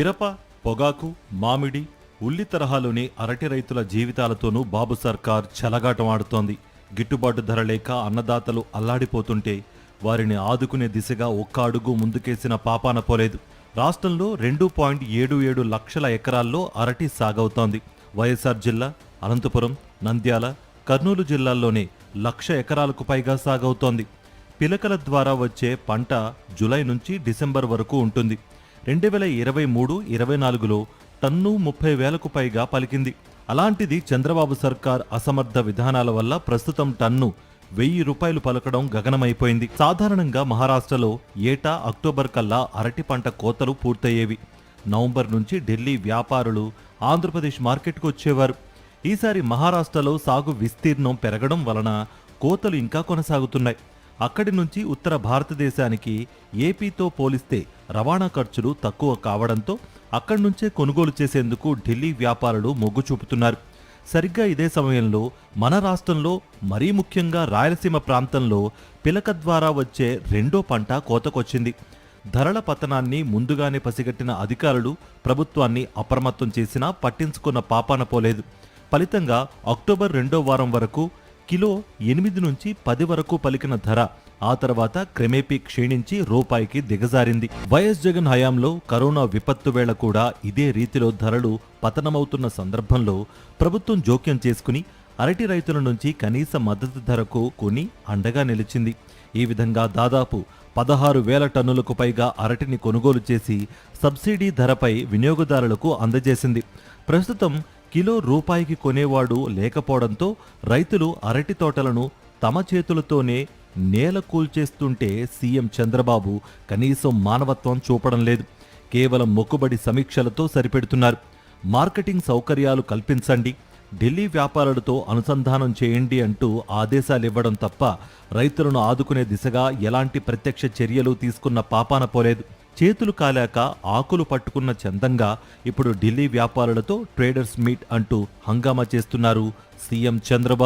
మిరప, పొగాకు, మామిడి, ఉల్లి తరహాలోని అరటి రైతుల జీవితాలతోనూ బాబు సర్కార్ చెలగాటమాడుతోంది. గిట్టుబాటు ధర లేక అన్నదాతలు అల్లాడిపోతుంటే వారిని ఆదుకునే దిశగా ఒక్క అడుగు ముందుకేసిన పాపాన పోలేదు. రాష్ట్రంలో 2.77 లక్షల ఎకరాల్లో అరటి సాగవుతోంది. వైఎస్ఆర్ జిల్లా, అనంతపురం, నంద్యాల, కర్నూలు జిల్లాల్లోనే 1,00,000 ఎకరాలకు పైగా సాగవుతోంది. పిలకల ద్వారా వచ్చే పంట జూలై నుంచి డిసెంబర్ వరకు ఉంటుంది. 2023-24లో టన్ను 30,000కు పైగా పలికింది. అలాంటిది చంద్రబాబు సర్కార్ అసమర్థ విధానాల వల్ల ప్రస్తుతం టన్ను 1,000 రూపాయలు పలకడం గగనమైపోయింది. సాధారణంగా మహారాష్ట్రలో ఏటా అక్టోబర్ కల్లా అరటి పంట కోతలు పూర్తయ్యేవి. నవంబర్ నుంచి ఢిల్లీ వ్యాపారులు ఆంధ్రప్రదేశ్ మార్కెట్కు వచ్చేవారు. ఈసారి మహారాష్ట్రలో సాగు విస్తీర్ణం పెరగడం వలన కోతలు ఇంకా కొనసాగుతున్నాయి. అక్కడి నుంచి ఉత్తర భారతదేశానికి ఏపీతో పోలిస్తే రవాణా ఖర్చులు తక్కువ కావడంతో అక్కడి నుంచే కొనుగోలు చేసేందుకు ఢిల్లీ వ్యాపారులు మొగ్గు చూపుతున్నారు. సరిగ్గా ఇదే సమయంలో మన రాష్ట్రంలో, మరీ ముఖ్యంగా రాయలసీమ ప్రాంతంలో పిలక ద్వారా వచ్చే రెండో పంట కోతకొచ్చింది. ధరల పతనాన్ని ముందుగానే పసిగట్టిన అధికారులు ప్రభుత్వాన్ని అప్రమత్తం చేసినా పట్టించుకున్న పాపాన పోలేదు. ఫలితంగా అక్టోబర్ 2వ వారం వరకు కిలో 8 నుంచి 10 వరకు పలికిన ధర ఆ తర్వాత క్రమేపీ క్షీణించి రూపాయికి దిగజారింది. వైఎస్ జగన్ హయాంలో కరోనా విపత్తు వేళ కూడా ఇదే రీతిలో ధరలు పతనమవుతున్న సందర్భంలో ప్రభుత్వం జోక్యం చేసుకుని అరటి రైతుల నుంచి కనీస మద్దతు ధరకు కొని అండగా నిలిచింది. ఈ విధంగా దాదాపు 16,000 టన్నులకు పైగా అరటిని కొనుగోలు చేసి సబ్సిడీ ధరపై వినియోగదారులకు అందజేసింది. ప్రస్తుతం కిలో రూపాయికి కొనేవాడు లేకపోవడంతో రైతులు అరటి తోటలను తమ చేతులతోనే నేల కూల్చేస్తుంటే సీఎం చంద్రబాబు కనీసం మానవత్వం చూపడం లేదు. కేవలం మొక్కుబడి సమీక్షలతో సరిపెడుతున్నారు. మార్కెటింగ్ సౌకర్యాలు కల్పించండి, ఢిల్లీ వ్యాపారులతో అనుసంధానం చేయండి అంటూ ఆదేశాలివ్వడం తప్ప రైతులను ఆదుకునే దిశగా ఎలాంటి ప్రత్యక్ష చర్యలు తీసుకున్న పాపాన పోలేదు. చేతులు కాలాక ఆకులు పట్టుకున్న చందంగా ఇప్పుడు ఢిల్లీ వ్యాపారులతో ట్రేడర్స్ మీట్ అంటూ హంగామా చేస్తున్నారు సీఎం చంద్రబాబు.